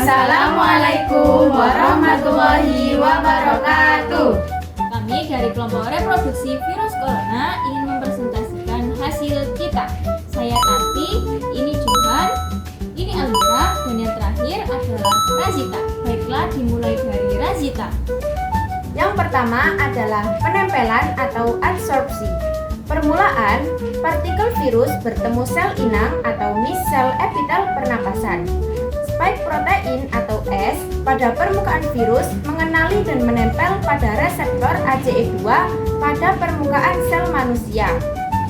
Assalamualaikum warahmatullahi wabarakatuh. Kami dari kelompok reproduksi virus corona ingin mempresentasikan hasil kita. Saya Tati, ini Johan, ini Almira, dan yang terakhir adalah Razita. Baiklah, dimulai dari Razita. Yang pertama adalah penempelan atau adsorpsi. Permulaan, partikel virus bertemu sel inang atau misel epitel pernapasan. Spike protein atau S pada permukaan virus mengenali dan menempel pada reseptor ACE2 pada permukaan sel manusia.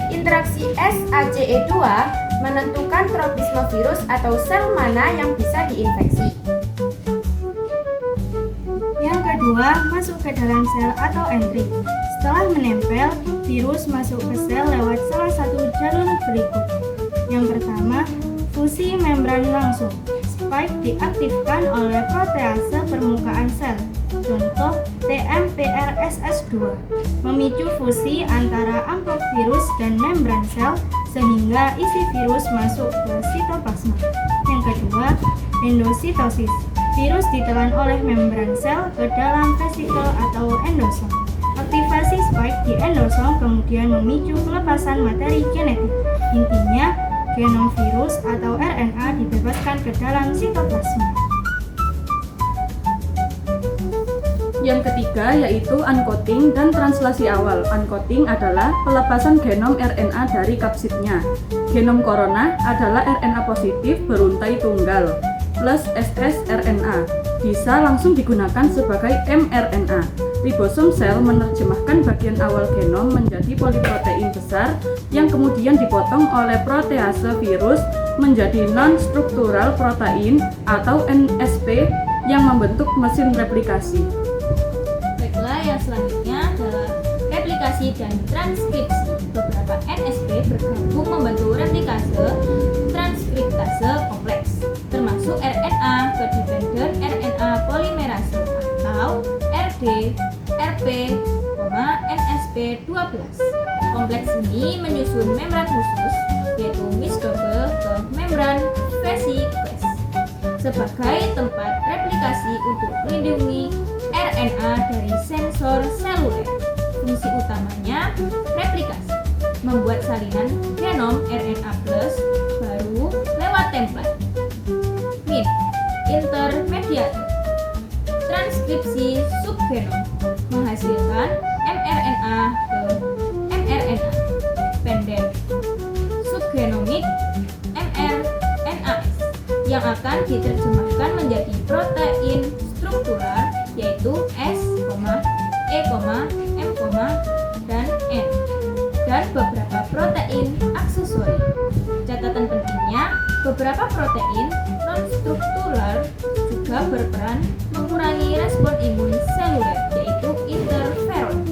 Interaksi S-ACE2 menentukan tropisme virus atau sel mana yang bisa diinfeksi. Yang kedua, masuk ke dalam sel atau entry. Setelah menempel, virus masuk ke sel lewat salah satu jalur berikut. Yang pertama, fusi membran langsung. Spike diaktifkan oleh protease permukaan sel, contoh TMPRSS2, memicu fusi antara amplop virus dan membran sel sehingga isi virus masuk ke sitoplasma. Yang kedua, endositosis. Virus ditelan oleh membran sel ke dalam vesikel atau endosom. Aktivasi spike di endosom kemudian memicu pelepasan materi genetik. Intinya, genom virus atau RNA dibebaskan ke dalam sitoplasma. Yang ketiga yaitu uncoating dan translasi awal. Uncoating adalah pelepasan genom RNA dari kapsidnya. Genom corona adalah RNA positif beruntai tunggal plus ssRNA. Bisa langsung digunakan sebagai mRNA. Ribosom sel menerjemahkan bagian awal genom menjadi poliprotein besar yang kemudian dipotong oleh protease virus menjadi non-struktural protein atau NSP yang membentuk mesin replikasi. Baiklah, yang selanjutnya adalah replikasi dan transkripsi. Beberapa NSP bergabung membentuk replikase transkriptase kompleks, termasuk RNA ke dependent RNA polimerase atau RD, RP, NSP12. Kompleks ini menyusun membran khusus, yaitu misdouble ke membran vesicles, sebagai tempat replikasi untuk melindungi RNA dari sensor seluler. Fungsi utamanya replikasi, membuat salinan genom RNA plus baru lewat template. Min, intermediator, transkripsi subgenom, menghasilkan mRNA ke mRNA pendek subgenomik mRNAs yang akan diterjemahkan menjadi protein struktural yaitu S, E, M, dan N, dan beberapa protein aksesori. Catatan pentingnya, beberapa protein non-struktural juga berperan mengurangi respon imun seluler, yaitu interferon.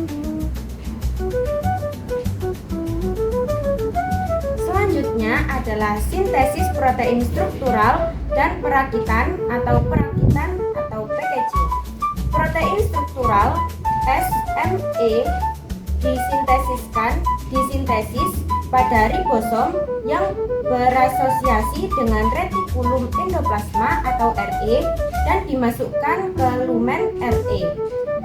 Selanjutnya adalah sintesis protein struktural dan perakitan atau packaging. Protein struktural SME disintesis pada ribosom yang berasosiasi dengan retikulum endoplasma atau RE dan dimasukkan ke lumen RE.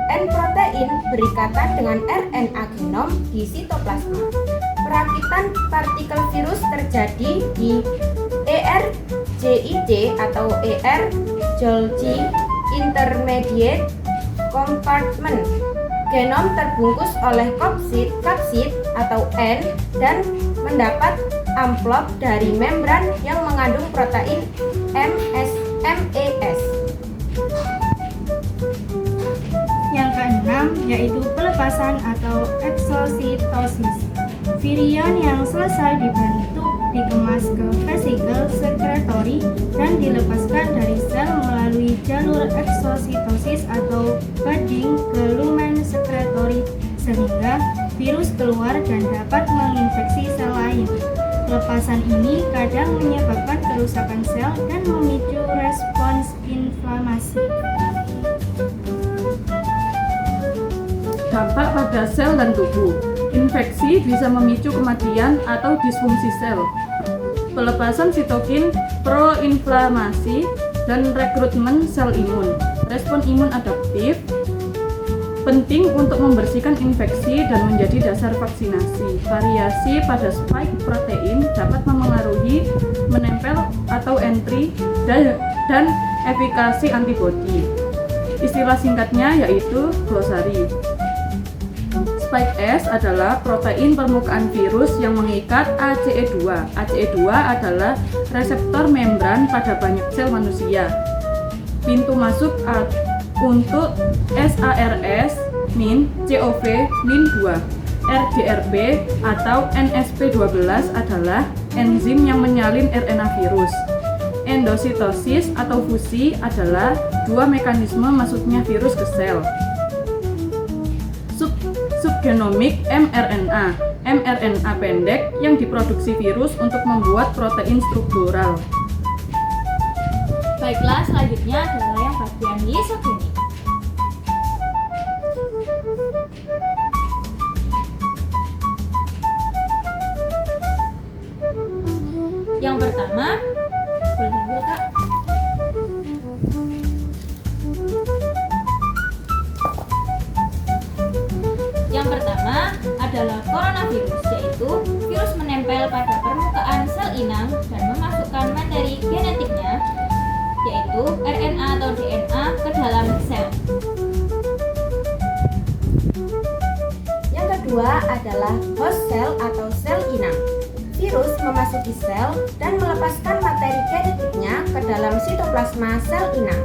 N-protein berikatan dengan RNA genom di sitoplasma. Perakitan partikel virus terjadi di ERGID atau ER-Golgi Intermediate Compartment. Genom terbungkus oleh kapsid atau N dan mendapat amplop dari membran yang mengandung protein MES. Yang keenam yaitu pelepasan atau exositosis. Virion yang selesai dibentuk dikemas ke vesikel sekretory dan dilepaskan dari sel melalui jalur exositosis atau budding ke lumen sekretory sehingga virus keluar dan dapat menginfeksi sel lain. Pelepasan ini kadang menyebabkan kerusakan sel dan memicu respons inflamasi. Dampak pada sel dan tubuh. Infeksi bisa memicu kematian atau disfungsi sel. Pelepasan sitokin proinflamasi dan rekrutmen sel imun. Respon imun adaptif penting untuk membersihkan infeksi dan menjadi dasar vaksinasi. Variasi pada spike protein dapat memengaruhi menempel atau entry dan efikasi antibodi. Istilah singkatnya yaitu glosari. Spike S adalah protein permukaan virus yang mengikat ACE2. ACE2 adalah reseptor membran pada banyak sel manusia. Pintu masuk untuk SARS, MIN, CoV, MIN2. RGRB atau NSP12 adalah enzim yang menyalin RNA virus. Endositosis atau fusi adalah dua mekanisme masuknya virus ke sel. Subgenomik mRNA, mRNA pendek yang diproduksi virus untuk membuat protein struktural. Baiklah, selanjutnya adalah yang bagian lisogenik. Yang pertama, boleh dulu Kak. Yang pertama adalah coronavirus, yaitu virus menempel pada permukaan sel inang dan memasukkan materi genetiknya, yaitu RNA atau DNA, ke dalam sel. Yang kedua adalah host cell atau sel inang. Virus memasuki sel dan melepaskan materi genetiknya ke dalam sitoplasma sel inang.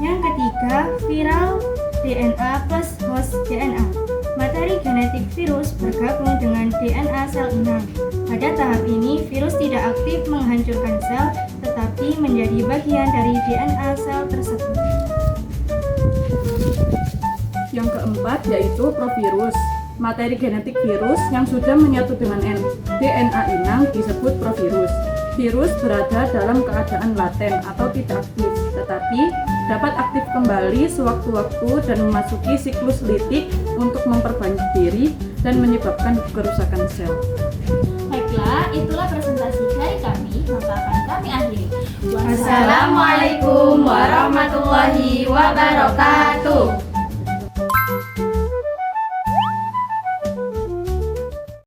Yang ketiga, viral DNA plus host DNA. Materi genetik virus bergabung dengan DNA sel inang. Pada tahap ini, virus tidak aktif menghancurkan sel, tetapi menjadi bagian dari DNA sel tersebut. Yang keempat yaitu provirus. Materi genetik virus yang sudah menyatu dengan DNA inang disebut provirus. Virus berada dalam keadaan laten atau tidak aktif, tetapi dapat aktif kembali sewaktu-waktu dan memasuki siklus litik untuk memperbanyak diri dan menyebabkan kerusakan sel. Baiklah, itulah presentasi dari kami, maka akan kami akhiri. Wassalamualaikum warahmatullahi wabarakatuh.